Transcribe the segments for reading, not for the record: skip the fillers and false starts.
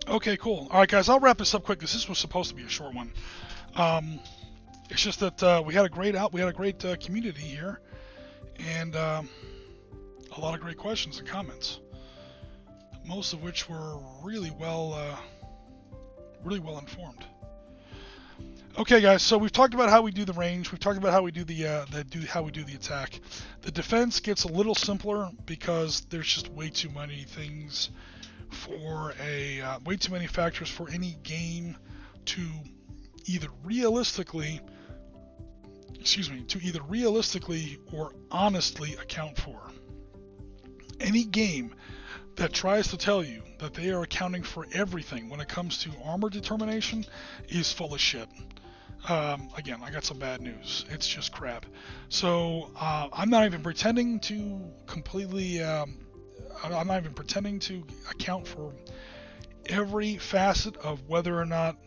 Okay, cool. All right, guys, I'll wrap this up quick because this was supposed to be a short one. Um, it's just that we had a great community here, and a lot of great questions and comments, most of which were really well informed. Okay, guys. So we've talked about how we do the range. We've talked about how we do how we do the attack. The defense gets a little simpler because there's just way too many things for way too many factors for any game to either realistically or honestly account for. Any game that tries to tell you that they are accounting for everything when it comes to armor determination is full of shit. Again, I got some bad news. It's just crap. So I'm not even pretending to completely. I'm not even pretending to account for every facet of whether or not.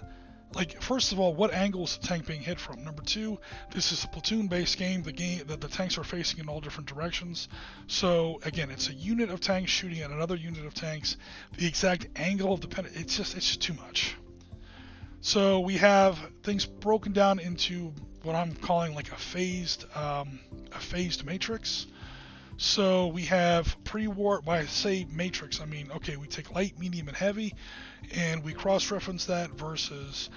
Like, first of all, what angle is the tank being hit from? Number two, this is a platoon-based game. The tanks are facing in all different directions. So again, it's a unit of tanks shooting at another unit of tanks. The exact angle of the it's just too much. So we have things broken down into what I'm calling like a phased matrix. So we have pre-war. When I say matrix, I mean, okay, we take light, medium, and heavy, and we cross-reference that versus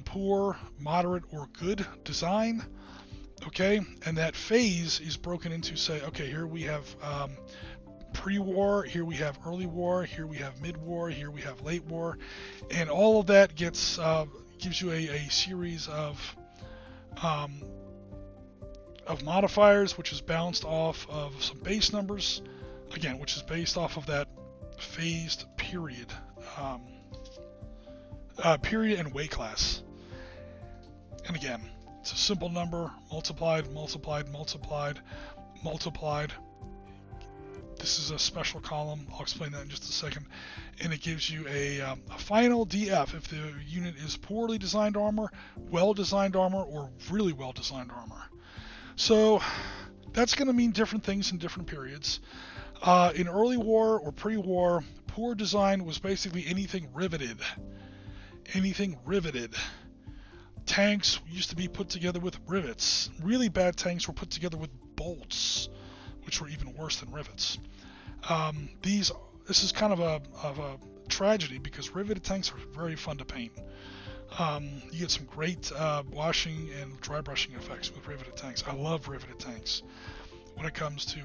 poor, moderate, or good design. Okay, and that phase is broken into, say, okay, here we have pre-war, here we have early war, here we have mid-war, here we have late war, and all of that gives you a series of modifiers, which is bounced off of some base numbers, again, which is based off of that phased period and weight class. And again, it's a simple number, multiplied. This is a special column. I'll explain that in just a second. And it gives you a final DF if the unit is poorly designed armor, well-designed armor, or really well-designed armor. So that's going to mean different things in different periods. In early war or pre-war, poor design was basically anything riveted. Tanks used to be put together with rivets. Really bad tanks were put together with bolts, which were even worse than rivets. This is kind of a tragedy because riveted tanks are very fun to paint. You get some great washing and dry brushing effects with riveted tanks. I love riveted tanks when it comes to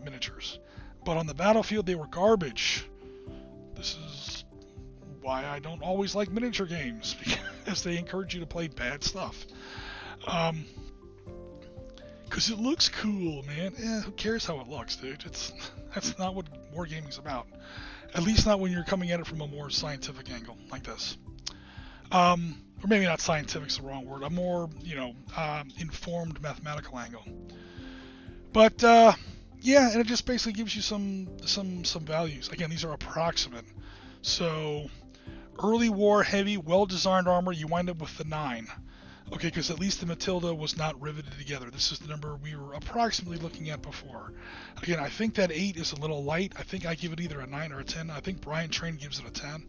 miniatures. But on the battlefield, they were garbage. This is why I don't always like miniature games, because they encourage you to play bad stuff. Because it looks cool, man. Who cares how it looks, dude? That's not what wargaming's about. At least not when you're coming at it from a more scientific angle like this. Or maybe not scientific's the wrong word. A more, informed mathematical angle. But yeah, and it just basically gives you some values. Again, these are approximate. So early war, heavy, well-designed armor, you wind up with the 9. Okay, because at least the Matilda was not riveted together. This is the number we were approximately looking at before. Again, I think that 8 is a little light. I think I give it either a 9 or a 10. I think Brian Train gives it a 10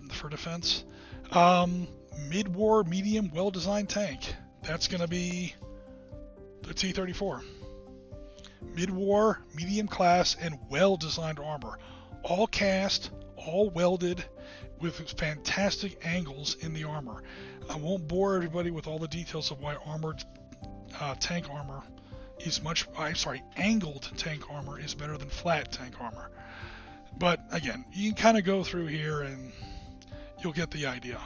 for defense. Mid-war, medium, well-designed tank. That's going to be the T-34. Mid-war, medium class, and well-designed armor. All cast, all welded, with fantastic angles in the armor. I won't bore everybody with all the details of why armored tank armor is angled tank armor is better than flat tank armor. But again, you can kind of go through here and you'll get the idea.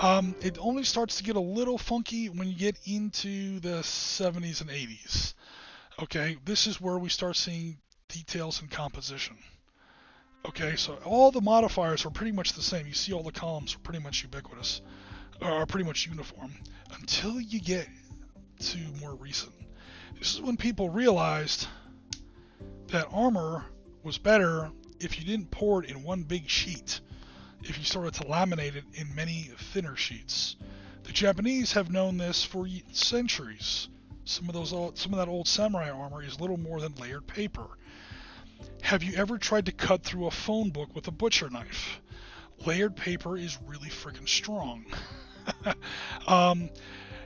It only starts to get a little funky when you get into the 70s and 80s. Okay, this is where we start seeing details in composition. Okay, so all the modifiers are pretty much the same. You see all the columns are pretty much ubiquitous, or are pretty much uniform, until you get to more recent. This is when people realized that armor was better if you didn't pour it in one big sheet, if you started to laminate it in many thinner sheets. The Japanese have known this for centuries. Some of that old samurai armor is little more than layered paper. Have you ever tried to cut through a phone book with a butcher knife? Layered paper is really freaking strong.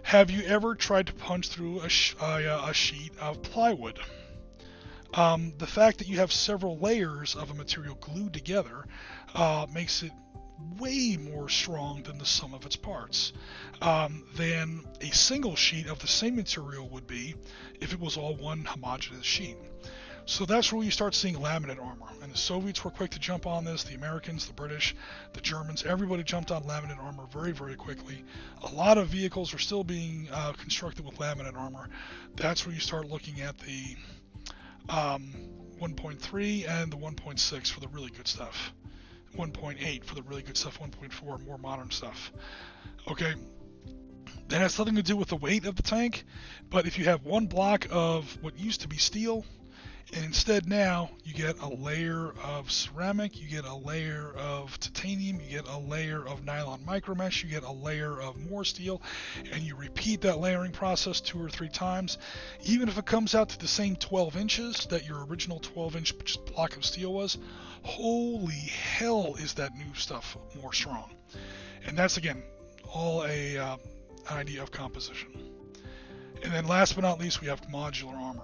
Have you ever tried to punch through a sheet of plywood? The fact that you have several layers of a material glued together makes it way more strong than the sum of its parts, than a single sheet of the same material would be if it was all one homogeneous sheet. So that's where you start seeing laminate armor. And the Soviets were quick to jump on this, the Americans, the British, the Germans, everybody jumped on laminate armor very, very quickly. A lot of vehicles are still being constructed with laminate armor. That's where you start looking at the 1.3 and the 1.6 for the really good stuff. 1.8 for the really good stuff, 1.4 more modern stuff. Okay, that has nothing to do with the weight of the tank, but if you have one block of what used to be steel, and instead now you get a layer of ceramic, you get a layer of titanium, you get a layer of nylon micromesh, you get a layer of more steel, and you repeat that layering process 2 or 3 times, even if it comes out to the same 12 inches that your original 12-inch block of steel was, holy hell is that new stuff more strong. And that's, again, all an idea of composition. And then last but not least, we have modular armor.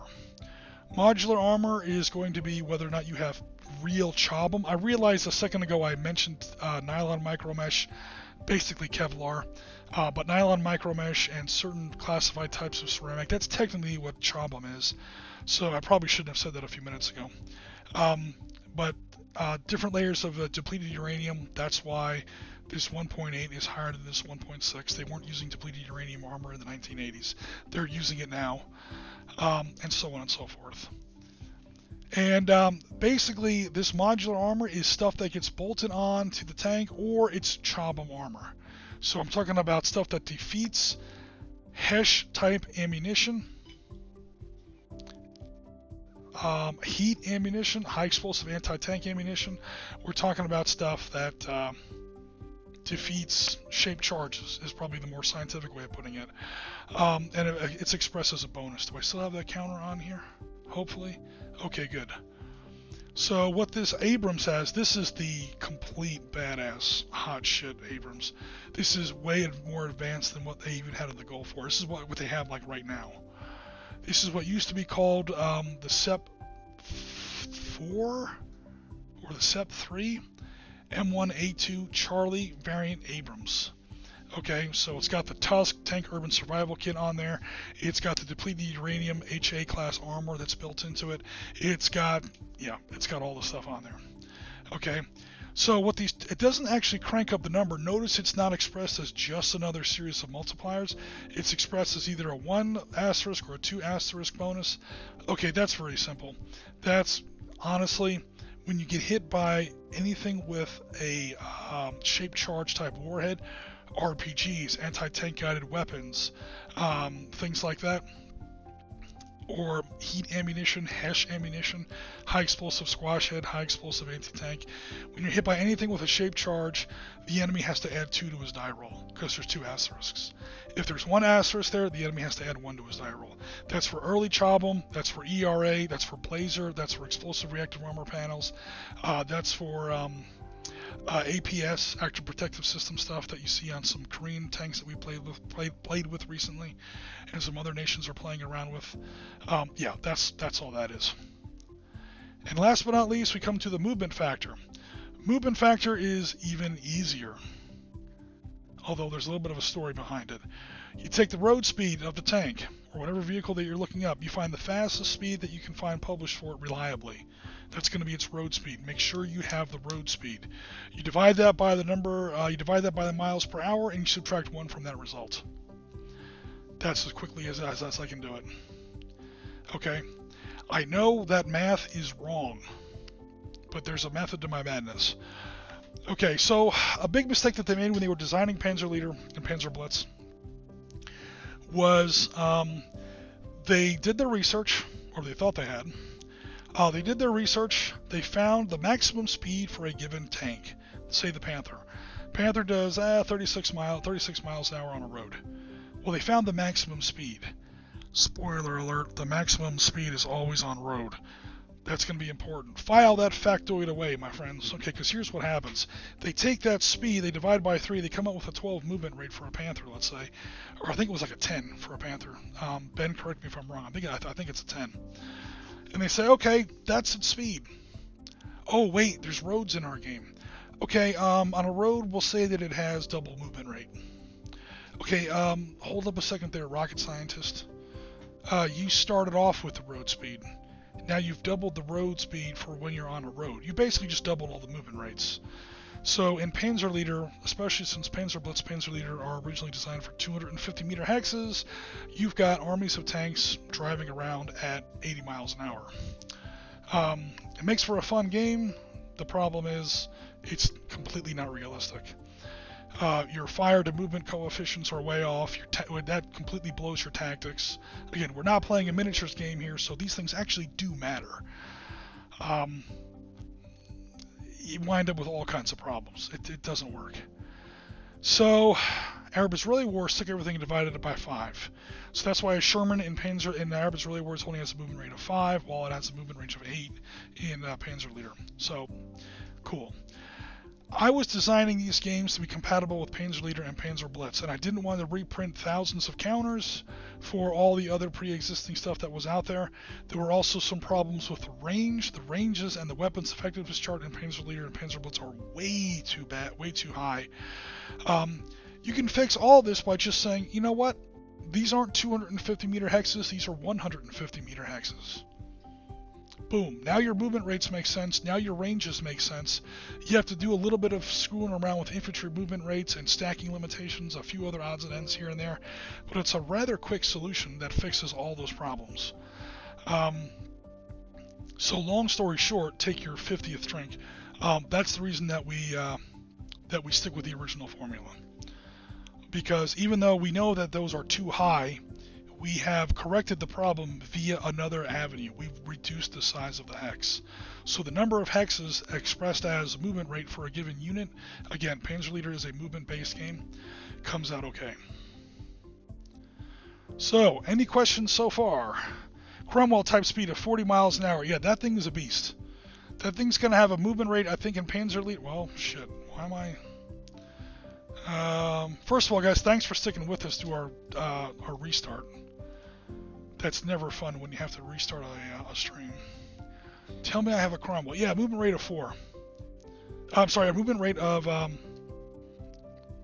Modular armor is going to be whether or not you have real chobham. I realized a second ago I mentioned nylon micromesh, basically Kevlar, but nylon micromesh and certain classified types of ceramic, that's technically what chobham is. So I probably shouldn't have said that a few minutes ago. But different layers of depleted uranium, that's why this 1.8 is higher than this 1.6. They weren't using depleted uranium armor in the 1980s. They're using it now. And so on and so forth. And basically, this modular armor is stuff that gets bolted on to the tank, or it's chobham armor. So I'm talking about stuff that defeats HESH-type ammunition, heat ammunition, high-explosive anti-tank ammunition. We're talking about stuff that defeats shaped charges, is probably the more scientific way of putting it. And it's expressed as a bonus. Do I still have that counter on here? Hopefully. Okay, good. So what this Abrams has, this is the complete badass hot shit Abrams. This is way more advanced than what they even had in the Gulf War. This is what they have like right now. This is what used to be called the SEP 4 or the SEP 3 M1A2 Charlie variant Abrams. Okay, so it's got the Tusk Tank Urban Survival Kit on there. It's got the depleted uranium HA class armor that's built into it. It's got all the stuff on there. Okay, so what it doesn't actually crank up the number. Notice it's not expressed as just another series of multipliers. It's expressed as either a 1 asterisk or a 2 asterisk bonus. Okay, that's very simple. That's honestly, when you get hit by anything with a shaped charge type warhead, RPGs, anti-tank guided weapons, things like that, or heat ammunition, HESH ammunition, high explosive squash head, high explosive anti-tank. When you're hit by anything with a shaped charge, the enemy has to add 2 to his die roll because there's 2 asterisks. If there's 1 asterisk there, the enemy has to add 1 to his die roll. That's for early chobham, that's for ERA, that's for Blazer, that's for explosive reactive armor panels, that's for APS, active protective system stuff that you see on some Korean tanks that we played with recently, and some other nations are playing around with. Yeah, that's all that is. And last but not least, we come to the movement factor. Movement factor is even easier, although there's a little bit of a story behind it. You take the road speed of the tank, or whatever vehicle that you're looking up, you find the fastest speed that you can find published for it reliably. That's going to be its road speed. Make sure you have the road speed. You divide that by the number, you divide that by the miles per hour, and you subtract 1 from that result. That's as quickly as I can do it. Okay, I know that math is wrong, but there's a method to my madness. Okay, so a big mistake that they made when they were designing Panzerleader and Panzerblitz was they did their research, or they thought they had. They did their research. They found the maximum speed for a given tank. Say the Panther. Panther does 36 miles an hour on a road. Well, they found the maximum speed. Spoiler alert, the maximum speed is always on road. That's going to be important. File that factoid away, my friends. Okay, because here's what happens. They take that speed, they divide by 3, they come up with a 12 movement rate for a Panther, let's say. Or I think it was like a 10 for a Panther. Ben, correct me if I'm wrong. I think it's a 10. And they say, okay, that's its speed. Oh, wait, there's roads in our game. Okay, on a road, we'll say that it has double movement rate. Okay, hold up a second there, rocket scientist. You started off with the road speed. Now you've doubled the road speed for when you're on a road. You basically just doubled all the movement rates. So in Panzerleader, especially since Panzerblitz, Panzerleader are originally designed for 250 meter hexes, you've got armies of tanks driving around at 80 miles an hour. It makes for a fun game. The problem is it's completely not realistic. Your fire to movement coefficients are way off. That completely blows your tactics. Again, we're not playing a miniatures game here, so these things actually do matter. You wind up with all kinds of problems. It doesn't work. So, Arab Israeli War took everything and divided it by 5. So that's why a Sherman in the Arab Israeli Wars only has a movement rate of 5, while it has a movement range of 8 in Panzerleader. So, cool. I was designing these games to be compatible with Panzerleader and Panzerblitz, and I didn't want to reprint thousands of counters for all the other pre-existing stuff that was out there. There were also some problems with the range. The ranges and the weapons effectiveness chart in Panzerleader and Panzerblitz are way too bad, way too high. You can fix all this by just saying, you know what? These aren't 250 meter hexes, these are 150 meter hexes. Boom. Now your movement rates make sense. Now your ranges make sense. You have to do a little bit of screwing around with infantry movement rates and stacking limitations, a few other odds and ends here and there, but it's a rather quick solution that fixes all those problems. So long story short, take your 50th drink. That's the reason that we stick with the original formula. Because even though we know that those are too high, we have corrected the problem via another avenue. We've reduced the size of the hex. So the number of hexes expressed as movement rate for a given unit, again, Panzerleader is a movement-based game, comes out okay. So, any questions so far? Cromwell type speed of 40 miles an hour. Yeah, that thing is a beast. That thing's going to have a movement rate, I think, in Panzerleader. Well, shit. Why am I... first of all, guys, thanks for sticking with us through our restart. That's never fun when you have to restart a stream. Tell me I have a Cromwell. Yeah, movement rate of 4. I'm sorry, a movement rate of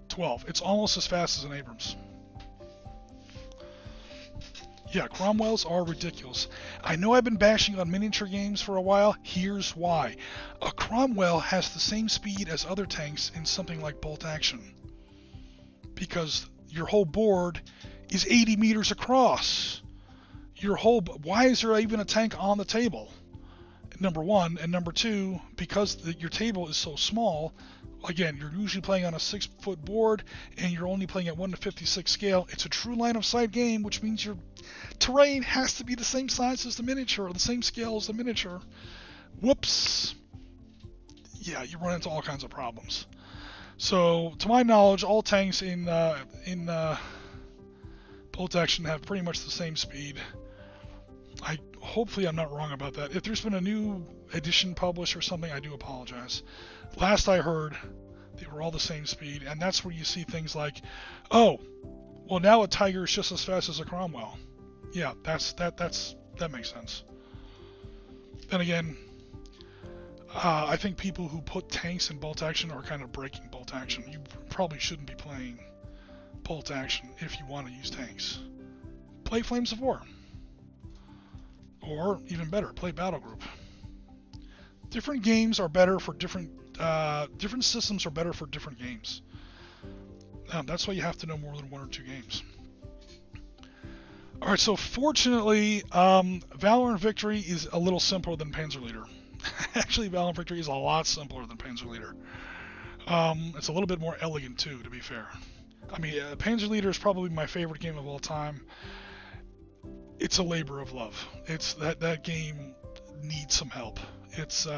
12. It's almost as fast as an Abrams. Yeah, Cromwells are ridiculous. I know I've been bashing on miniature games for a while. Here's why. A Cromwell has the same speed as other tanks in something like bolt action. Because your whole board is 80 meters across. Why is there even a tank on the table? Number one, and number two, because your table is so small, again, you're usually playing on a 6-foot board, and you're only playing at 1:56 scale. It's a true line of sight game, which means your terrain has to be the same size as the miniature, or the same scale as the miniature. Whoops. Yeah, you run into all kinds of problems. So, to my knowledge, all tanks in bolt action have pretty much the same speed. Hopefully I'm not wrong about that. If there's been a new edition published or something, I do apologize. Last I heard, they were all the same speed, and that's where you see things like, oh, well now a Tiger is just as fast as a Cromwell. Yeah, that makes sense. Then again, I think people who put tanks in bolt action are kind of breaking bolt action. You probably shouldn't be playing bolt action if you want to use tanks. Play Flames of War. Or, even better, play Battle Group. Different games are better for different systems are better for different games. That's why you have to know more than 1 or 2 games. Alright, so fortunately, Valor and Victory is a little simpler than Panzerleader. Actually, Valor and Victory is a lot simpler than Panzerleader. It's a little bit more elegant, too, to be fair. I mean, Panzerleader is probably my favorite game of all time. It's a labor of love. It's that game needs some help. It's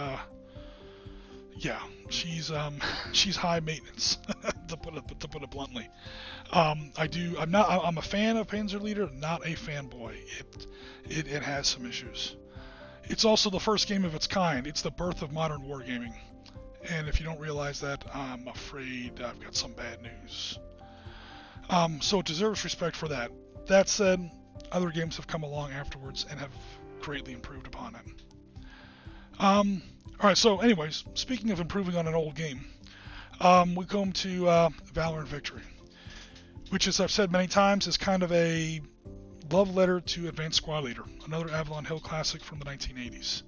yeah, she's high maintenance to put it bluntly. I'm a fan of Panzerleader, not a fanboy. It has some issues. It's also the first game of its kind. It's the birth of modern wargaming. And if you don't realize that, I'm afraid I've got some bad news. So it deserves respect for that. That said, other games have come along afterwards and have greatly improved upon it. Alright, so anyways, speaking of improving on an old game, we come to Valorant Victory, which, as I've said many times, is kind of a love letter to Advanced Squad Leader, another Avalon Hill classic from the 1980s.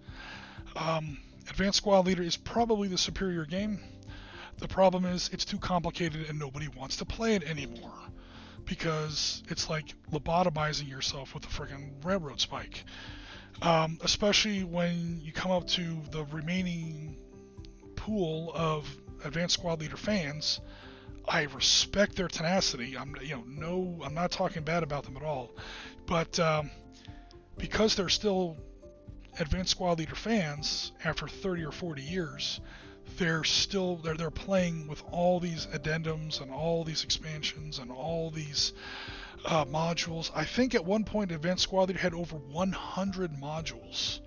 Advanced Squad Leader is probably the superior game. The problem is it's too complicated and nobody wants to play it anymore, because it's like lobotomizing yourself with a friggin' railroad spike. Especially when you come up to the remaining pool of Advanced Squad Leader fans. I respect their tenacity. I'm not talking bad about them at all, but because they're still Advanced Squad Leader fans after 30 or 40 years, they're playing with all these addendums and all these expansions and all these modules. I think at one point Advanced Squad Leader had over 100 modules.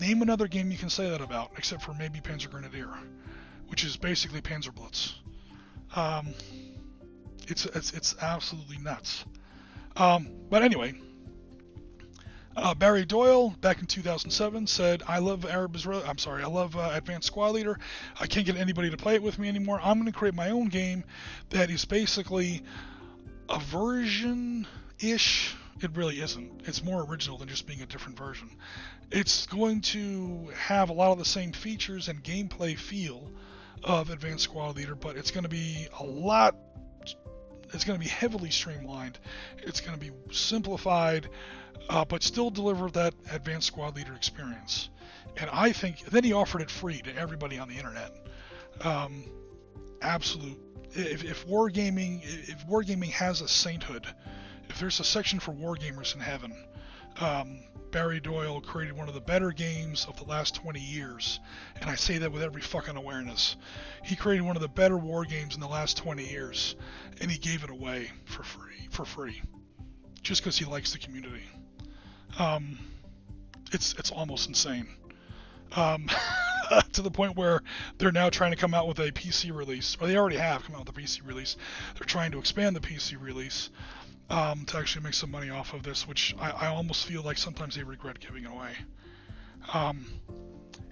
Name another game you can say that about, except for maybe Panzer Grenadier, which is basically Panzer Blitz. It's absolutely nuts. But anyway, Barry Doyle back in 2007 said, I love Advanced Squad Leader. I can't get anybody to play it with me anymore. I'm going to create my own game that is basically a version-ish. It really isn't. It's more original than just being a different version. It's going to have a lot of the same features and gameplay feel of Advanced Squad Leader, but it's going to be heavily streamlined. It's going to be simplified, but still deliver that Advanced Squad Leader experience. And I think, then he offered it free to everybody on the internet. Absolute. If wargaming has a sainthood, if there's a section for wargamers in heaven, Barry Doyle created one of the better games of the last 20 years, and I say that with every fucking awareness. He created one of the better war games in the last 20 years, and he gave it away for free, just because he likes the community. It's almost insane. To the point where they're now trying to come out with a PC release, or they already have come out with a PC release. They're trying to expand the PC release to actually make some money off of this, which I almost feel like sometimes they regret giving away. And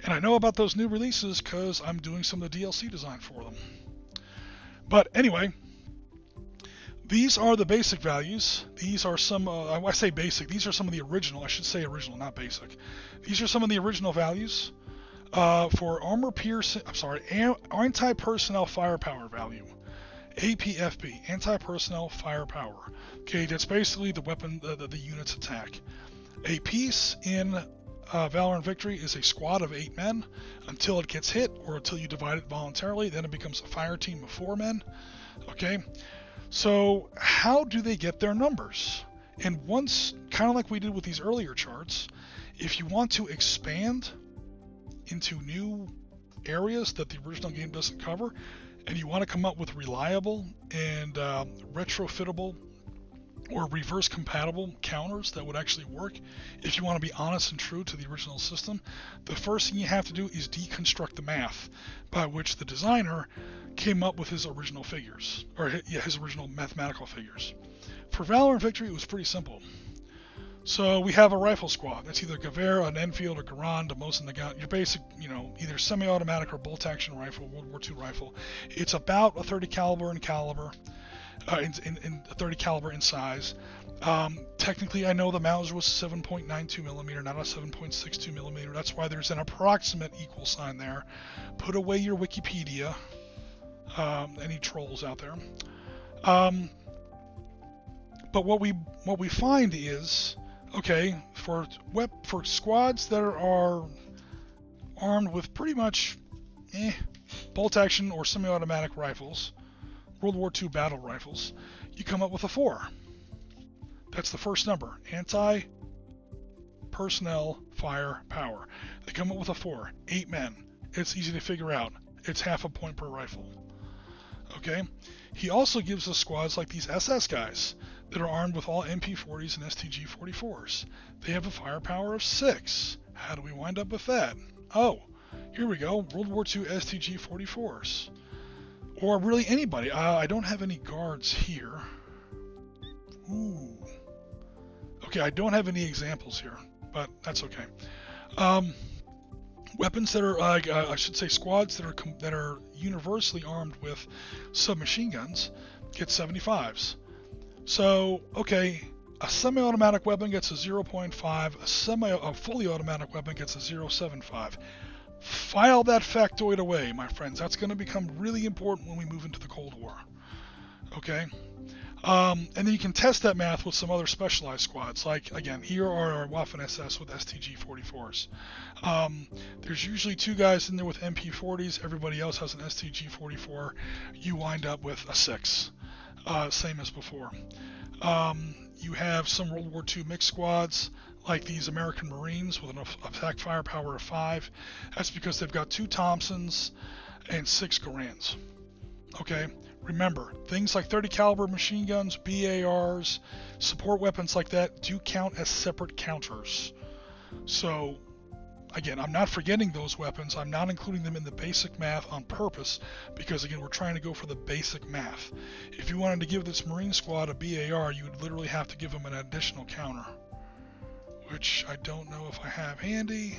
I know about those new releases because I'm doing some of the DLC design for them. But anyway, these are the basic values. These are some, I say basic, these are some of the original, I should say original, not basic. These are some of the original values. For anti-personnel firepower value, APFP, anti-personnel firepower. Okay, that's basically the weapon, the unit's attack. A piece in Valorant Victory is a squad of 8 men until it gets hit or until you divide it voluntarily. Then it becomes a fire team of 4 men. Okay, so how do they get their numbers? And once, kind of like we did with these earlier charts, if you want to expand into new areas that the original game doesn't cover, and you want to come up with reliable and retrofittable or reverse compatible counters that would actually work, if you want to be honest and true to the original system, the first thing you have to do is deconstruct the math by which the designer came up with his original figures, or his original mathematical figures. For Valorant Victory, it was pretty simple. So we have a rifle squad. That's either Gewehr, an Enfield, or Garand, a Mosin Nagant. Your basic, either semi-automatic or bolt-action rifle, World War II rifle. It's about a 30 caliber in caliber, in 30 caliber in size. Technically, I know the Mauser was 7.92 millimeter, not a 7.62 millimeter. That's why there's an approximate equal sign there. Put away your Wikipedia. Any trolls out there? But what we find is, okay, for squads that are armed with pretty much bolt action or semi-automatic rifles, World War II battle rifles, you come up with a 4. That's the first number, anti-personnel firepower. They come up with a 4, 8 men. It's easy to figure out. It's half a point per rifle. Okay? He also gives us squads like these SS guys that are armed with all MP40s and STG-44s. They have a firepower of 6. How do we wind up with that? Oh, here we go. World War II STG-44s. Or really anybody. I don't have any guards here. Ooh. Okay, I don't have any examples here, but that's okay. Weapons that are, I should say, squads that are universally armed with submachine guns get 75s. So, okay, a semi-automatic weapon gets a 0.5, a fully automatic weapon gets a 0.75. File that factoid away, my friends. That's going to become really important when we move into the Cold War. Okay? And then you can test that math with some other specialized squads. Like, again, here are our Waffen-SS with STG-44s. There's usually 2 guys in there with MP-40s. Everybody else has an STG-44. You wind up with a 6. Same as before. You have some World War II mixed squads, like these American Marines with an attack firepower of 5. That's because they've got 2 Thompsons and 6 Garands. Okay? Remember, things like 30 caliber machine guns, BARs, support weapons like that do count as separate counters. So, again, I'm not forgetting those weapons. I'm not including them in the basic math on purpose because, again, we're trying to go for the basic math. If you wanted to give this Marine squad a BAR, you would literally have to give them an additional counter, which I don't know if I have handy.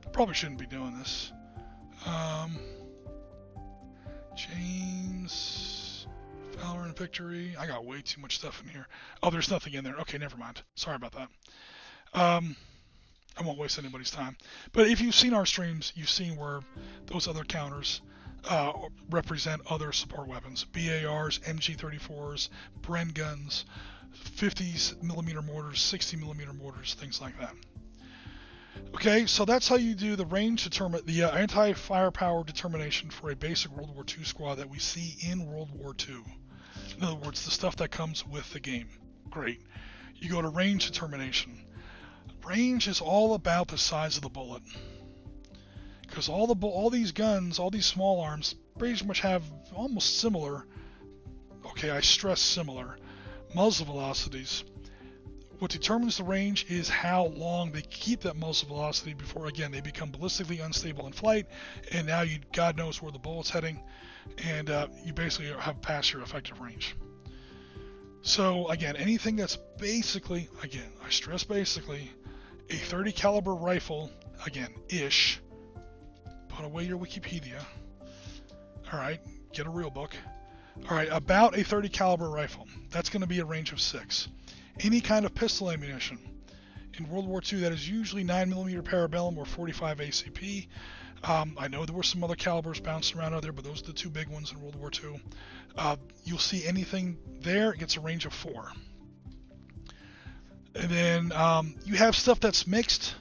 I probably shouldn't be doing this. James, Valor and Victory. I got way too much stuff in here. Oh, there's nothing in there. Okay, never mind. Sorry about that. I won't waste anybody's time. But if you've seen our streams, you've seen where those other counters represent other support weapons. BARs, MG34s, Bren guns, 50mm mortars, 60mm mortars, things like that. Okay, so that's how you do the range the anti-firepower determination for a basic World War II squad that we see in World War II. In other words, the stuff that comes with the game. Great. You go to range determination. Range is all about the size of the bullet. Because all these guns, all these small arms, pretty much have almost similar, okay, I stress similar, muzzle velocities. What determines the range is how long they keep that muzzle velocity before, again, they become ballistically unstable in flight, and now God knows where the bullet's heading, and you basically have passed your effective range. So, again, anything that's basically, again, I stress basically, a 30 caliber rifle, again, ish, put away your Wikipedia, alright, get a real book, alright, about a 30 caliber rifle, that's going to be a range of 6. Any kind of pistol ammunition in World War II that is usually 9mm Parabellum or 45 ACP. I know there were some other calibers bouncing around out there, but those are the 2 big ones in World War II. You'll see anything there, it gets a range of 4. And then you have stuff that's mixed,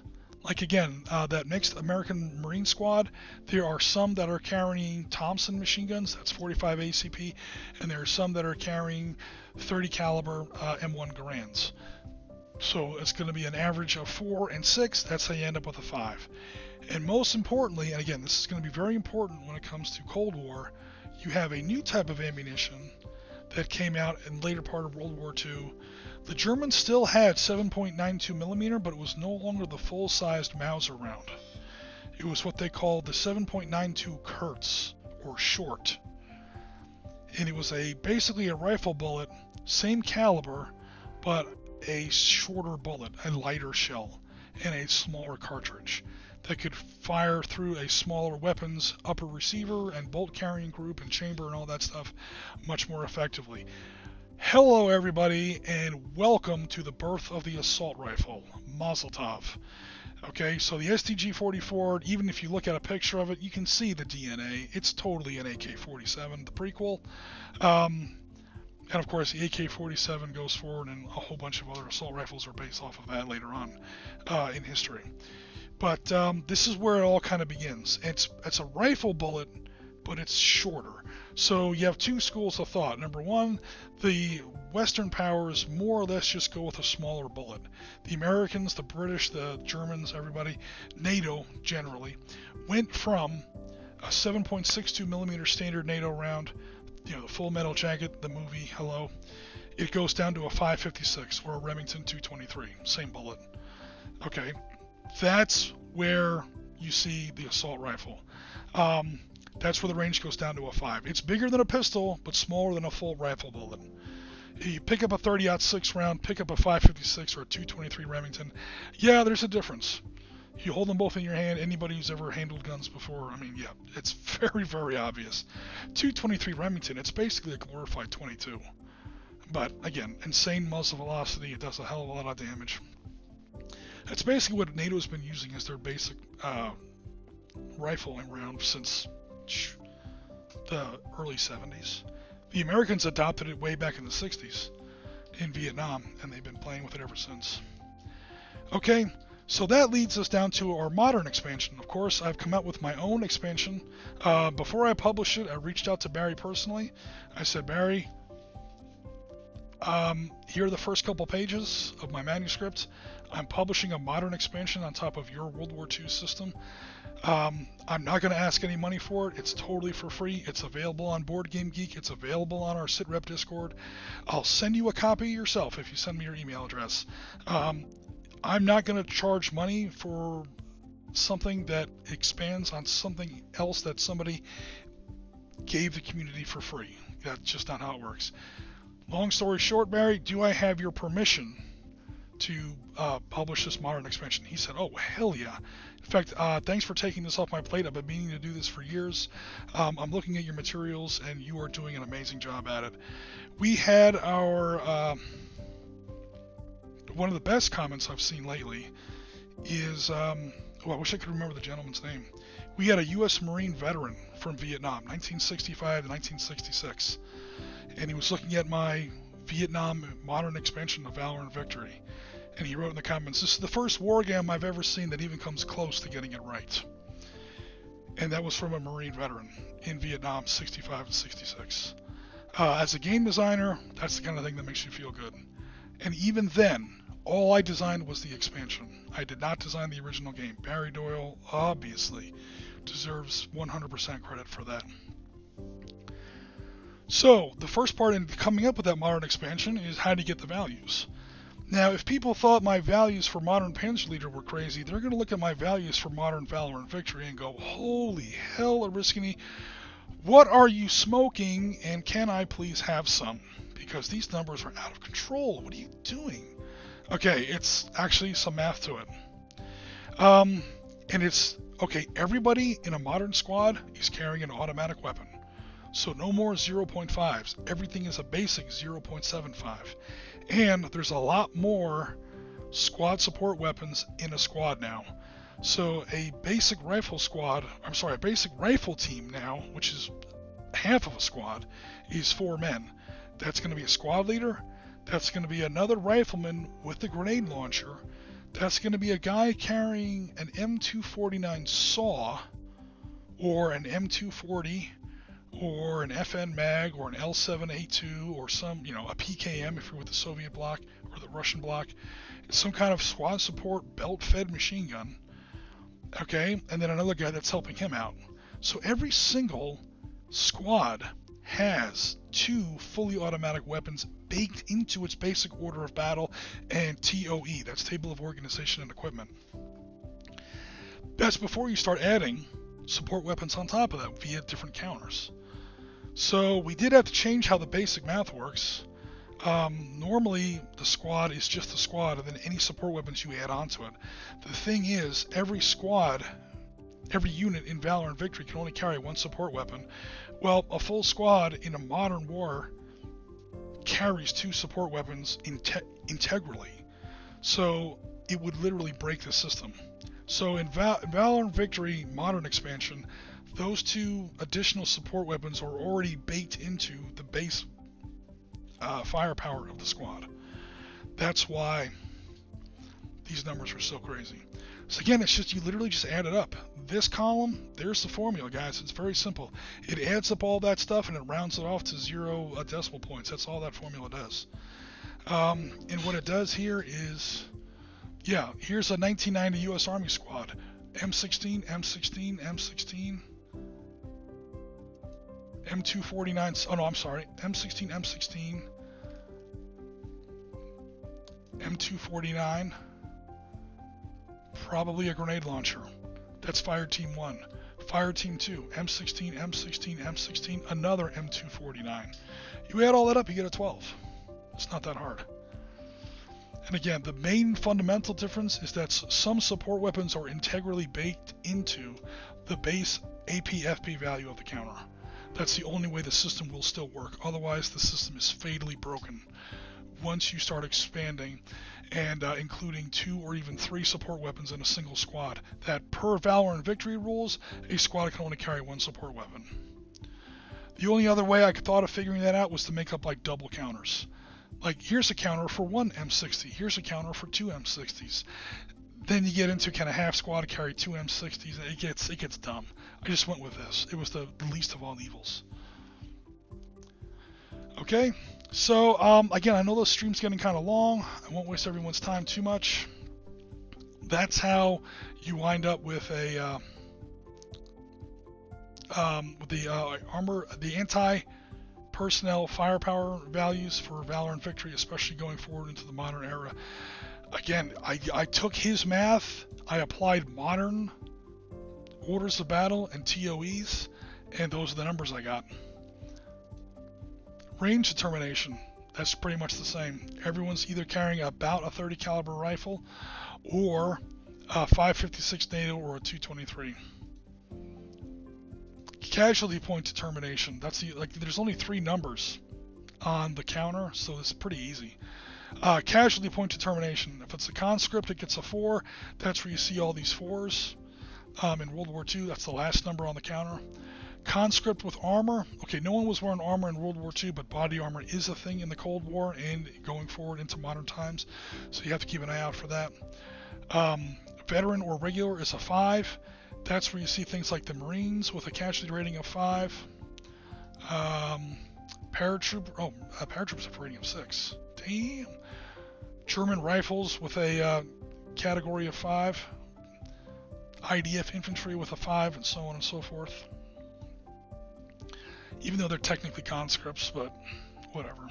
like again, that mixed American Marine squad. There are some that are carrying Thompson machine guns, that's 45 ACP, and there are some that are carrying 30 caliber M1 Garands. So it's going to be an average of 4 and 6. That's how you end up with a 5. And most importantly, and again, this is going to be very important when it comes to Cold War, you have a new type of ammunition that came out in later part of World War II. The Germans still had 7.92mm, but it was no longer the full-sized Mauser round. It was what they called the 7.92 Kurz, or short. And it was basically a rifle bullet, same caliber, but a shorter bullet, a lighter shell, and a smaller cartridge that could fire through a smaller weapon's upper receiver and bolt carrying group and chamber and all that stuff much more effectively. Hello everybody, and welcome to the birth of the assault rifle, Mazel Tov. Okay, so the STG-44, even if you look at a picture of it, you can see the DNA. It's totally an AK-47, the prequel. And of course, the AK-47 goes forward, and a whole bunch of other assault rifles are based off of that later on in history. But this is where it all kind of begins. It's a rifle bullet, but it's shorter. So you have 2 schools of thought. Number one, the Western powers more or less just go with a smaller bullet. The Americans, the British, the Germans, everybody, NATO generally, went from a 7.62mm standard NATO round, you know, the Full Metal Jacket, the movie, hello, it goes down to a 5.56 or a Remington 223, same bullet. Okay, That's where you see the assault rifle. That's where the range goes down to a 5. It's bigger than a pistol, but smaller than a full rifle bullet. You pick up a 30-06 round, pick up a 5.56 or a 223 Remington. Yeah, there's a difference. You hold them both in your hand. Anybody who's ever handled guns before, I mean, yeah, it's very, very obvious. 223 Remington, it's basically a glorified 22. But again, insane muzzle velocity. It does a hell of a lot of damage. That's basically what NATO's been using as their basic rifling round since the early 70s. The Americans adopted it way back in the 60s in Vietnam, and they've been playing with it ever since. Okay, so that leads us down to our modern expansion. Of course, I've come out with my own expansion. Before I published it, I reached out to Barry personally. I said, Barry, here are the first couple pages of my manuscript. I'm publishing a modern expansion on top of your World War II system. I'm not going to ask any money for it. It's totally for free. It's available on Board Game Geek. It's available on our SitRep Discord. I'll send you a copy yourself if you send me your email address. I'm not going to charge money for something that expands on something else that somebody gave the community for free. That's just not how it works. Long story short, Barry, do I have your permission to publish this modern expansion? He said, oh, hell yeah. In fact, thanks for taking this off my plate. I've been meaning to do this for years. I'm looking at your materials, and you are doing an amazing job at it. We had our... one of the best comments I've seen lately is... I wish I could remember the gentleman's name. We had a U.S. Marine veteran from Vietnam, 1965 to 1966. And he was looking at my Vietnam modern expansion of Valor and Victory. And he wrote in the comments, this is the first war game I've ever seen that even comes close to getting it right. And that was from a Marine veteran in Vietnam, 65 and 66. As a game designer, that's the kind of thing that makes you feel good. And even then, all I designed was the expansion. I did not design the original game. Barry Doyle, obviously, deserves 100% credit for that. So, the first part in coming up with that modern expansion is how to get the values. Now, if people thought my values for Modern Panzer Leader were crazy, they're going to look at my values for Modern Valor and Victory and go, holy hell, Ariskany, what are you smoking, and can I please have some? Because these numbers are out of control. What are you doing? Okay, it's actually some math to it. And it's, okay, everybody in a modern squad is carrying an automatic weapon. So no more 0.5s. Everything is a basic 0.75. And there's a lot more squad support weapons in a squad now. So a basic rifle team now, which is half of a squad, is 4 men. That's going to be a squad leader. That's going to be another rifleman with the grenade launcher. That's going to be a guy carrying an M249 saw, or an M240, or an FN mag, or an L7A2, or some, a PKM if you're with the Soviet bloc or the Russian bloc. It's some kind of squad support belt-fed machine gun. Okay, and then another guy that's helping him out. So every single squad has 2 fully automatic weapons baked into its basic order of battle and TOE, that's Table of Organization and Equipment. That's before you start adding support weapons on top of that via different counters. So we did have to change how the basic math works. Normally the squad is just the squad, and then any support weapons you add onto it. The thing is, every squad, every unit in Valor and Victory can only carry 1 support weapon. Well, a full squad in a modern war carries 2 support weapons integrally. So it would literally break the system. So in Valor and Victory modern expansion, those 2 additional support weapons are already baked into the base firepower of the squad. That's why these numbers are so crazy. So again, it's just, you literally just add it up. This column, there's the formula, guys. It's very simple. It adds up all that stuff and it rounds it off to 0 decimal points. That's all that formula does. And what it does here is, yeah, here's a 1990 U.S. Army squad. M16, M16, M16, M249, oh no, I'm sorry, M16, M16, M249, Probably a grenade launcher. That's Fire Team 1. Fire Team 2, M16, M16, M16, another M249. You add all that up, you get a 12. It's not that hard. And again, the main fundamental difference is that some support weapons are integrally baked into the base AP-FP value of the counter. That's the only way the system will still work. Otherwise, the system is fatally broken once you start expanding and including 2 or even 3 support weapons in a single squad. That per Valor and Victory rules, a squad can only carry 1 support weapon. The only other way I thought of figuring that out was to make up like double counters. Like, here's a counter for 1 M60, here's a counter for 2 M60s. Then you get into kind of half squad to carry 2 M60s, and it gets dumb. I just went with this. It was the least of all evils. Okay, so again, I know this stream's getting kind of long. I won't waste everyone's time too much. That's how you wind up with a armor, the anti-personnel firepower values for Valor and Victory, especially going forward into the modern era. Again, I took his math, I applied modern orders of battle and TOEs, and those are the numbers I got. Range determination, that's pretty much the same. Everyone's either carrying about a 30 caliber rifle or a 5.56 NATO or a 223. Casualty point determination, that's there's only 3 numbers on the counter, so it's pretty easy. Casualty point determination, if it's a conscript, it gets a 4. That's where you see all these 4s. In World War II, that's the last number on the counter. Conscript with armor, okay, no one was wearing armor in World War II, but body armor is a thing in the Cold War and going forward into modern times, so you have to keep an eye out for that. Veteran or regular is a 5. That's where you see things like the Marines with a casualty rating of 5. Paratroopers have a rating of 6. Damn. German rifles with a category of 5. IDF infantry with a 5, and so on and so forth. Even though they're technically conscripts, but whatever.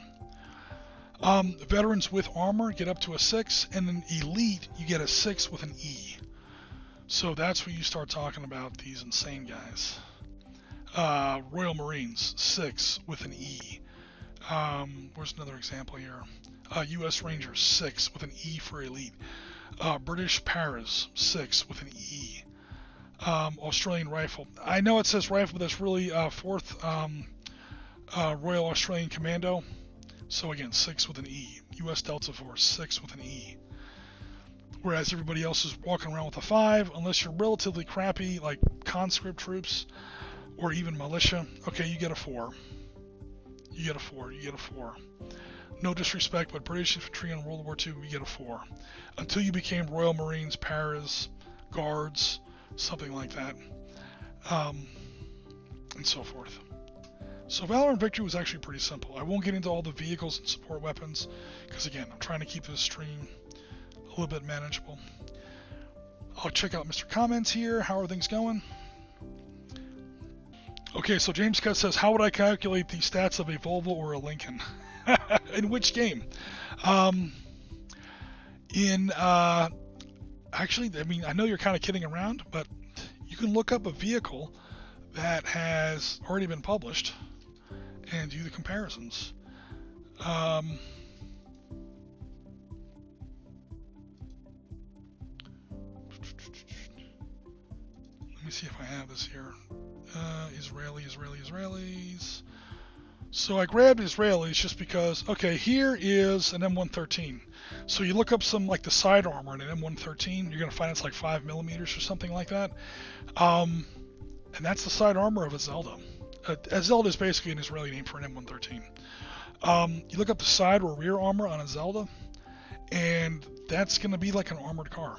Veterans with armor get up to a 6, and then elite, you get a 6 with an E. So that's where you start talking about these insane guys. Royal Marines, 6 with an E. Where's another example here? U.S. Rangers, 6 with an E for elite. British Paras, 6 with an E. Australian Rifle. I know it says rifle, but that's really 4th Royal Australian Commando. So again, 6 with an E. U.S. Delta Force, 6 with an E. Whereas everybody else is walking around with a 5, unless you're relatively crappy, like conscript troops, or even militia. Okay, you get a 4. You get a 4. You get a 4. No disrespect, but British infantry in World War II, you get a 4. Until you became Royal Marines, Paras, Guards, something like that, and so forth. So Valor and Victory was actually pretty simple. I won't get into all the vehicles and support weapons, because again, I'm trying to keep this stream a little bit manageable. I'll check out Mr. Comments here. How are things going? Okay, so James Cutt says, how would I calculate the stats of a Volvo or a Lincoln? In which game? Actually, I mean, I know you're kind of kidding around, but you can look up a vehicle that has already been published and do the comparisons. Let me see if I have this here. Israelis. So I grabbed Israelis just because, okay, here is an M113. So you look up some, like the side armor in an M113, you're going to find it's like 5mm or something like that. And that's the side armor of a Zelda. A Zelda is basically an Israeli name for an M113. You look up the side or rear armor on a Zelda, and that's going to be like an armored car.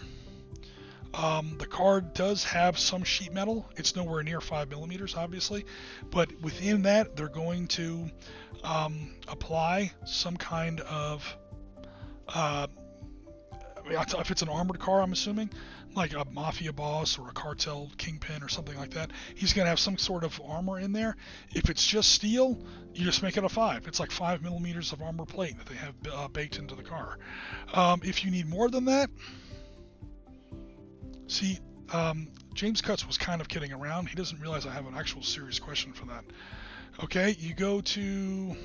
The car does have some sheet metal. It's nowhere near 5mm, obviously, but within that, they're going to apply some kind of, if it's an armored car, I'm assuming, like a mafia boss or a cartel kingpin or something like that, he's going to have some sort of armor in there. If it's just steel, you just make it a 5. It's like 5mm of armor plate that they have baked into the car. If you need more than that, See, James Cutts was kind of kidding around. He doesn't realize I have an actual serious question for that. Okay, you go to...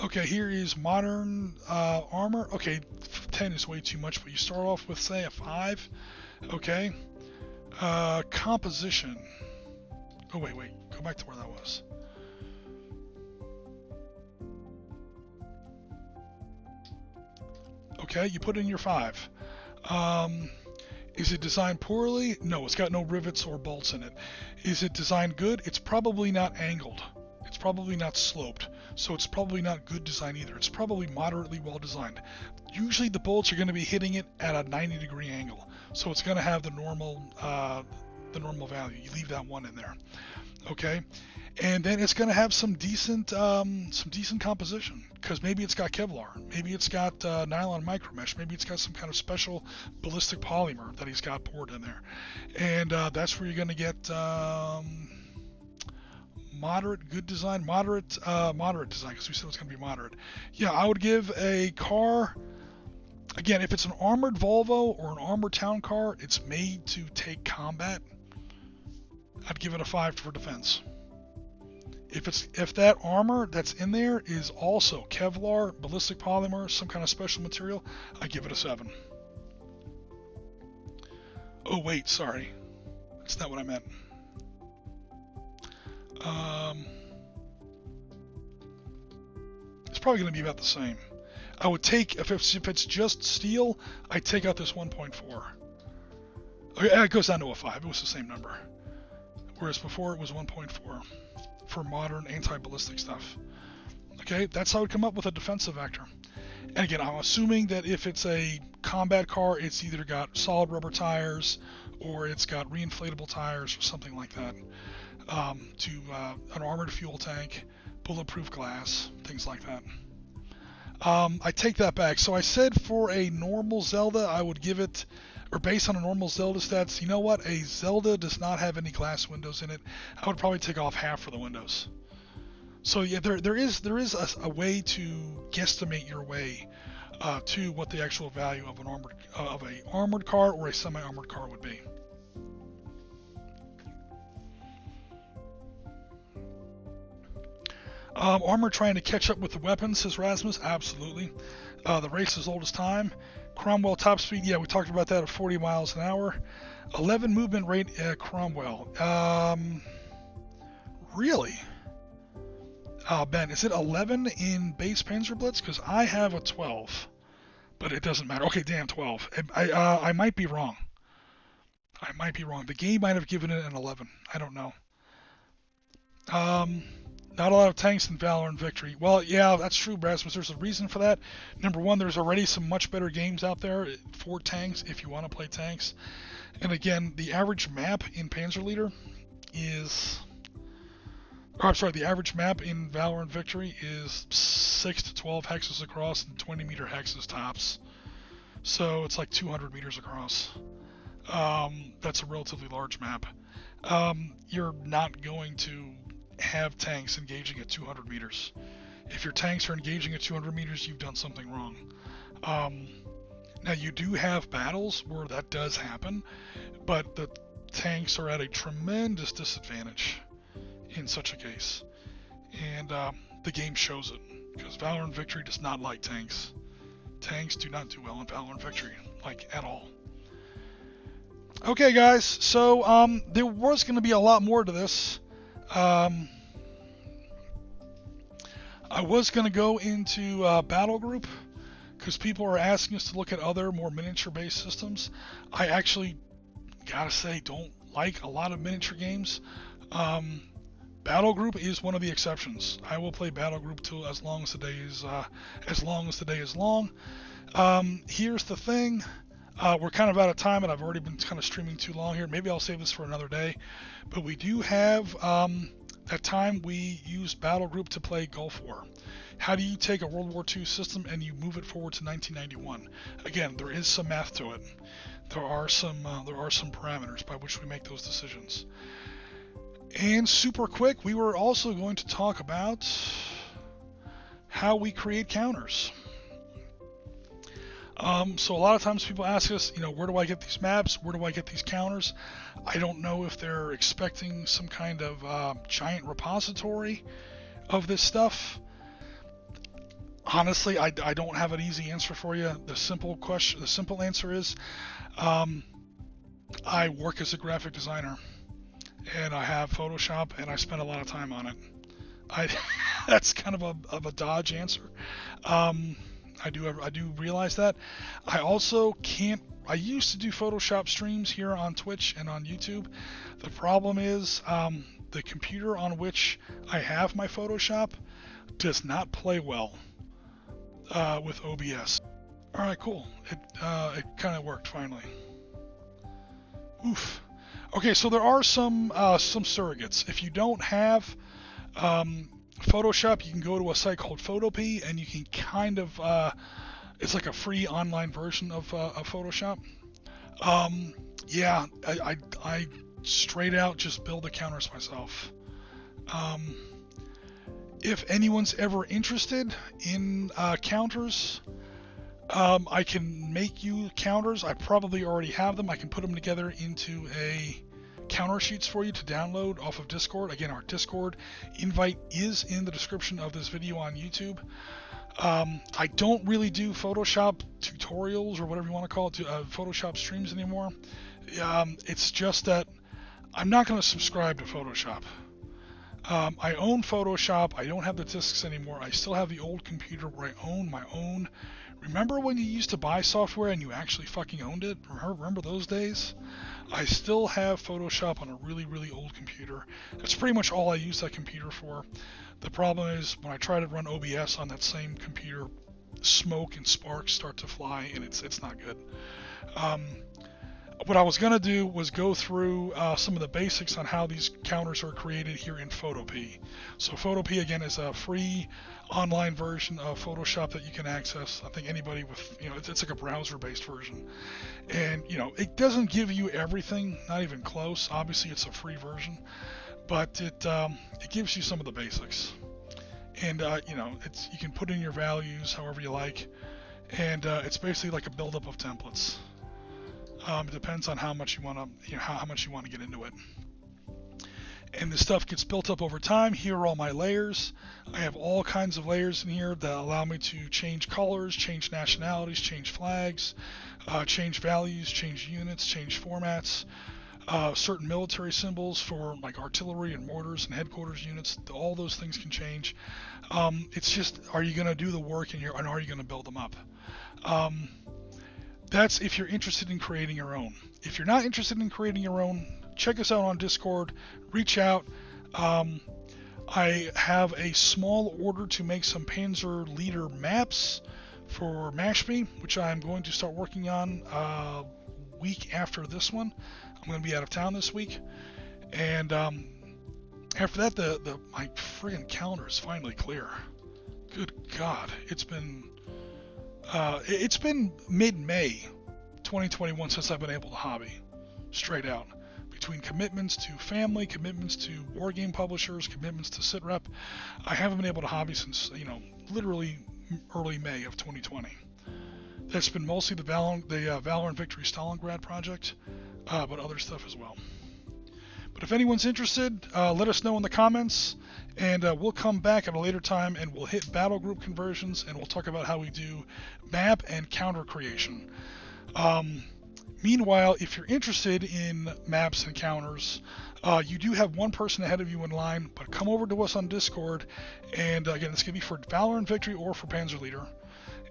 Okay, here is Modern Armor. Okay, 10 is way too much, but you start off with, say, a 5. Okay. Composition. Oh, wait. Go back to where that was. Okay, you put in your 5. Is it designed poorly? No, it's got no rivets or bolts in it. Is it designed good? It's probably not angled. It's probably not sloped. So it's probably not good design either. It's probably moderately well designed. Usually the bolts are going to be hitting it at a 90-degree angle. So it's going to have the normal value. You leave that 1 in there. Okay? And then it's going to have some decent composition, because maybe it's got Kevlar, maybe it's got nylon micromesh, maybe it's got some kind of special ballistic polymer that he's got poured in there, and that's where you're going to get moderate design, because we said it's going to be moderate. Yeah, I would give a car. Again, if it's an armored Volvo or an armored town car, it's made to take combat. I'd give it a 5 for defense. If that armor that's in there is also Kevlar, ballistic polymer, some kind of special material, I give it a 7. Oh wait, sorry, that's not what I meant. It's probably going to be about the same. I would take, if it's just steel, I'd take out this 1.4. Okay, it goes down to a 5. It was the same number, whereas before it was 1.4. For modern anti-ballistic stuff. Okay, that's how I would come up with a defensive vector. And again, I'm assuming that if it's a combat car, it's either got solid rubber tires or it's got reinflatable tires or something like that. To an armored fuel tank, bulletproof glass, things like that. I take that back. So I said for a normal Zelda, I would give it, or based on a normal Zelda stats, you know what? A Zelda does not have any glass windows in it. I would probably take off half for the windows. So yeah, there is a way to guesstimate your way to what the actual value of an armored car or a semi-armored car would be. Armor trying to catch up with the weapons, says Rasmus. Absolutely. The race is as old as time. Cromwell top speed, yeah, we talked about that at 40 miles an hour. 11 movement rate at Cromwell. Really? Ben, is it 11 in base Panzerblitz? Because I have a 12, but it doesn't matter. Okay, damn, 12. I might be wrong. The game might have given it an 11. I don't know. Not a lot of tanks in Valor and Victory. Well, yeah, that's true, Rasmus. There's a reason for that. Number one, there's already some much better games out there for tanks if you want to play tanks. And again, the average map in Panzerleader is... the average map in Valor and Victory is 6 to 12 hexes across and 20 meter hexes tops. So it's like 200 meters across. That's a relatively large map. You're not going to have tanks engaging at 200 meters. If your tanks are engaging at 200 meters, you've done something wrong. Now, you do have battles where that does happen, but the tanks are at a tremendous disadvantage in such a case. And the game shows it, because Valor and Victory does not like tanks. Tanks do not do well in Valor and Victory, like, at all. Okay, guys, so there was going to be a lot more to this. I was going to go into Battle Group, because people are asking us to look at other more miniature-based systems. I actually, gotta say, don't like a lot of miniature games. Battle Group is one of the exceptions. I will play Battle Group till as long as the day is long. Here's the thing. We're kind of out of time, and I've already been kind of streaming too long here. Maybe I'll save this for another day. But we do have, at time we used Battle Group to play Gulf War. How do you take a World War II system and you move it forward to 1991? Again, there is some math to it. There are some parameters by which we make those decisions. And super quick, we were also going to talk about how we create counters. So a lot of times people ask us, where do I get these maps? Where do I get these counters? I don't know if they're expecting some kind of giant repository of this stuff. Honestly, I don't have an easy answer for you. The simple answer is, I work as a graphic designer, and I have Photoshop, and I spend a lot of time on it. That's kind of a dodge answer. I do realize that. I also can't. I used to do Photoshop streams here on Twitch and on YouTube. The problem is the computer on which I have my Photoshop does not play well with OBS. All right, cool. It kind of worked finally. Oof. Okay, so there are some surrogates. If you don't have Photoshop, you can go to a site called Photopea, and you can kind of it's like a free online version of Photoshop. Yeah, I straight out just build the counters myself. If anyone's ever interested in counters, I can make you counters. I probably already have them. I can put them together into a counter sheets for you to download off of Discord. Again, our Discord invite is in the description of this video on YouTube. I don't really do Photoshop tutorials or whatever you want to call it, Photoshop streams anymore. It's just that I'm not going to subscribe to Photoshop. I own Photoshop. I don't have the discs anymore. I still have the old computer where I own my own. Remember when you used to buy software and you actually fucking owned it? Remember those days? I still have Photoshop on a really, really old computer. That's pretty much all I use that computer for. The problem is when I try to run OBS on that same computer, smoke and sparks start to fly, and it's not good. What I was going to do was go through some of the basics on how these counters are created here in Photopea. So Photopea, again, is a free online version of Photoshop that you can access. I think anybody with, it's like a browser-based version. And, it doesn't give you everything, not even close. Obviously, it's a free version. But it gives you some of the basics. And, you can put in your values however you like. And it's basically like a buildup of templates. It depends on how much you want to, how much you want to get into it. And this stuff gets built up over time. Here are all my layers. I have all kinds of layers in here that allow me to change colors, change nationalities, change flags, change values, change units, change formats, certain military symbols for like artillery and mortars and headquarters units. All those things can change. It's just, are you going to do the work in here, and are you going to build them up? That's if you're interested in creating your own. If you're not interested in creating your own, check us out on Discord, reach out. I have a small order to make some Panzer Leader maps for Mashpee, which I'm going to start working on week after this one. I'm going to be out of town this week. And after that, my friggin' calendar is finally clear. Good God, it's been mid-May 2021 since I've been able to hobby, straight out. Between commitments to family, commitments to war game publishers, commitments to SitRep, I haven't been able to hobby since, literally early May of 2020. That's been mostly the Valor and Victory Stalingrad project, but other stuff as well. But if anyone's interested, let us know in the comments, and we'll come back at a later time and we'll hit battle group conversions, and we'll talk about how we do map and counter creation. Meanwhile, if you're interested in maps and counters, you do have one person ahead of you in line, but come over to us on Discord, and again, this could be for Valor and Victory or for Panzer Leader,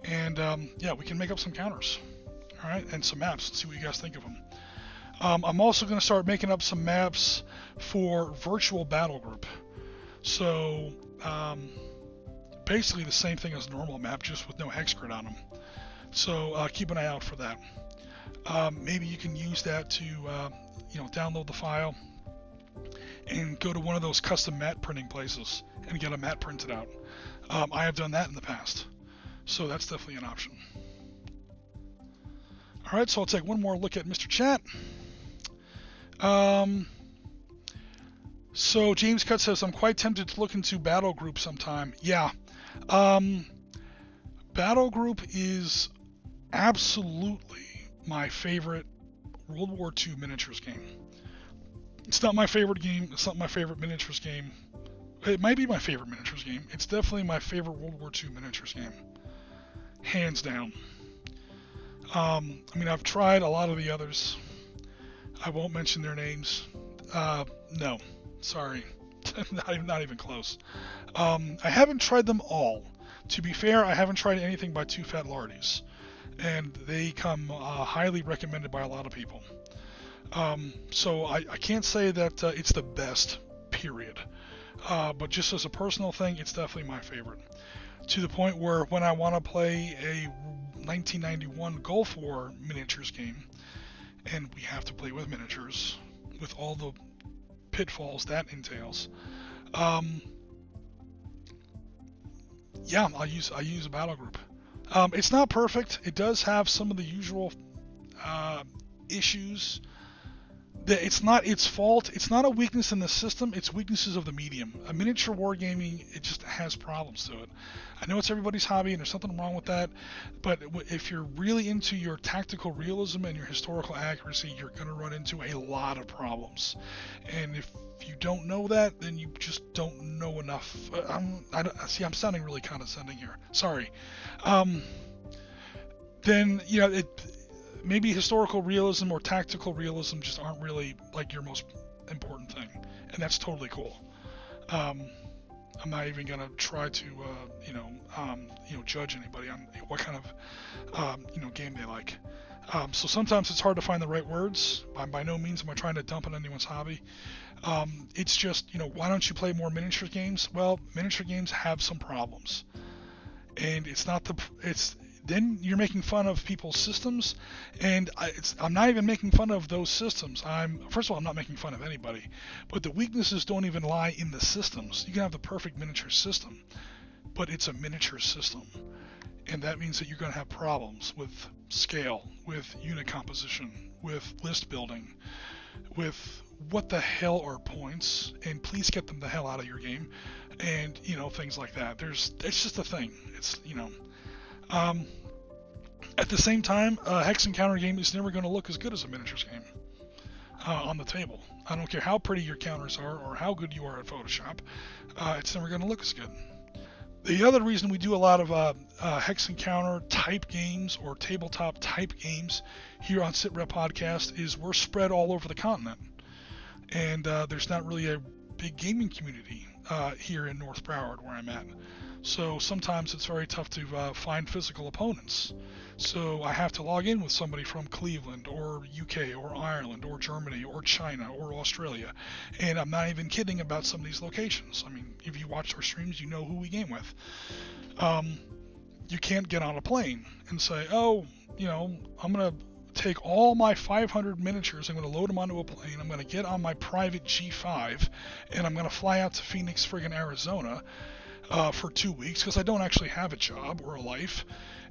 and yeah, we can make up some counters, all right, and some maps, and see what you guys think of them. I'm also going to start making up some maps for virtual battle group. So basically the same thing as a normal map, just with no hex grid on them. So keep an eye out for that. Maybe you can use that to download the file and go to one of those custom mat printing places and get a mat printed out. I have done that in the past, so that's definitely an option. All right, so I'll take one more look at Mr. Chat. So James Cut says, I'm quite tempted to look into Battle Group sometime. Yeah. Battle Group is absolutely my favorite World War II miniatures game. It's not my favorite game. It's not my favorite miniatures game. It might be my favorite miniatures game. It's definitely my favorite World War II miniatures game. Hands down. I mean, I've tried a lot of the others. I won't mention their names. No. Sorry. Not even close. I haven't tried them all. To be fair, I haven't tried anything by Two Fat Lardies. And they come highly recommended by a lot of people. So I can't say that it's the best, period. But just as a personal thing, it's definitely my favorite. To the point where when I want to play a 1991 Gulf War miniatures game, and we have to play with miniatures, with all the pitfalls that entails, yeah, I use a battle group. It's not perfect. It does have some of the usual issues. It's not its fault. It's not a weakness in the system. It's weaknesses of the medium. A miniature wargaming, it just has problems to it. I know it's everybody's hobby, and there's nothing wrong with that. But if you're really into your tactical realism and your historical accuracy, you're going to run into a lot of problems. And if you don't know that, then you just don't know enough. I'm sounding really condescending here. Sorry. Then, maybe historical realism or tactical realism just aren't really like your most important thing, and that's totally cool. I'm not even gonna try to judge anybody on what kind of game they like. So sometimes it's hard to find the right words. By no means am I trying to dump on anyone's hobby. It's just, why don't you play more miniature games? Well, miniature games have some problems, and then you're making fun of people's systems, and I'm not even making fun of those systems. First of all, I'm not making fun of anybody, but the weaknesses don't even lie in the systems. You can have the perfect miniature system, but it's a miniature system, and that means that you're going to have problems with scale, with unit composition, with list building, with what the hell are points, and please get them the hell out of your game, and things like that. It's just a thing. It's at the same time, a hex and counter game is never going to look as good as a miniatures game on the table. I don't care how pretty your counters are or how good you are at Photoshop. It's never going to look as good. The other reason we do a lot of hex and counter type games or tabletop type games here on SitRep Podcast is we're spread all over the continent. And there's not really a big gaming community here in North Broward where I'm at. So sometimes it's very tough to find physical opponents. So I have to log in with somebody from Cleveland or UK or Ireland or Germany or China or Australia. And I'm not even kidding about some of these locations. I mean, if you watch our streams, you know who we game with. You can't get on a plane and say, I'm going to take all my 500 miniatures, I'm going to load them onto a plane, I'm going to get on my private G5, and I'm going to fly out to Phoenix, friggin' Arizona, for 2 weeks, because I don't actually have a job or a life,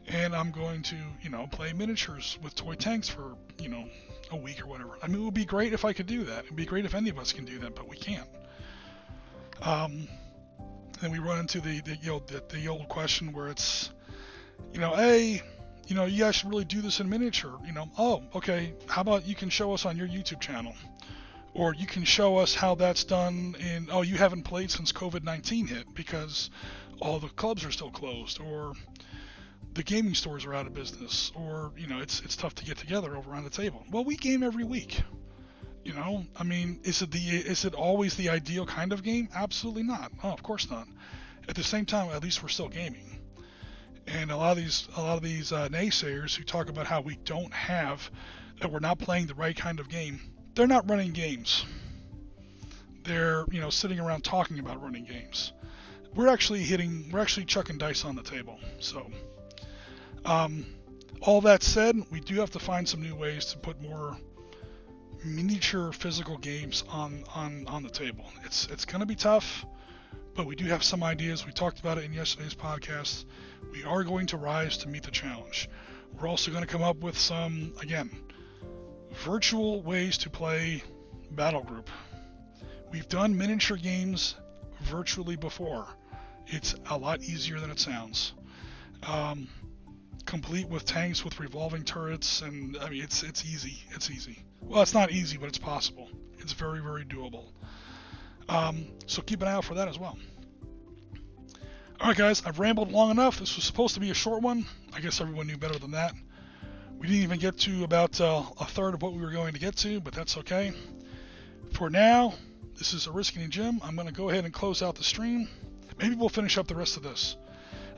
and I'm going to, play miniatures with toy tanks for, a week or whatever. I mean, it would be great if I could do that. It would be great if any of us can do that, but we can't. Then we run into the old question where it's, hey, you guys should really do this in miniature. Oh, okay, how about you can show us on your YouTube channel? Or you can show us how that's done you haven't played since COVID-19 hit because all the clubs are still closed, or the gaming stores are out of business, or, it's tough to get together over on the table. Well, we game every week. I mean, is it always the ideal kind of game? Absolutely not. Oh, of course not. At the same time, at least we're still gaming. And a lot of these naysayers who talk about how that we're not playing the right kind of game, they're not running games. They're, sitting around talking about running games. We're actually chucking dice on the table. So, all that said, we do have to find some new ways to put more miniature physical games on the table. It's going to be tough, but we do have some ideas. We talked about it in yesterday's podcast. We are going to rise to meet the challenge. We're also going to come up with some, again, virtual ways to play Battle Group. We've done miniature games virtually before. It's a lot easier than it sounds. complete with tanks with revolving turrets, and I mean it's easy. It's easy. Well, it's not easy, but it's possible. It's very, very doable. So keep an eye out for that as well. Alright guys, I've rambled long enough. This was supposed to be a short one. I guess everyone knew better than that. We didn't even get to about a third of what we were going to get to, but that's okay. For now, this is Ariskin and Jim. I'm going to go ahead and close out the stream. Maybe we'll finish up the rest of this.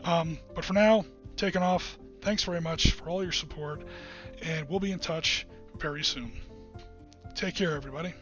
But for now, taking off. Thanks very much for all your support, and we'll be in touch very soon. Take care, everybody.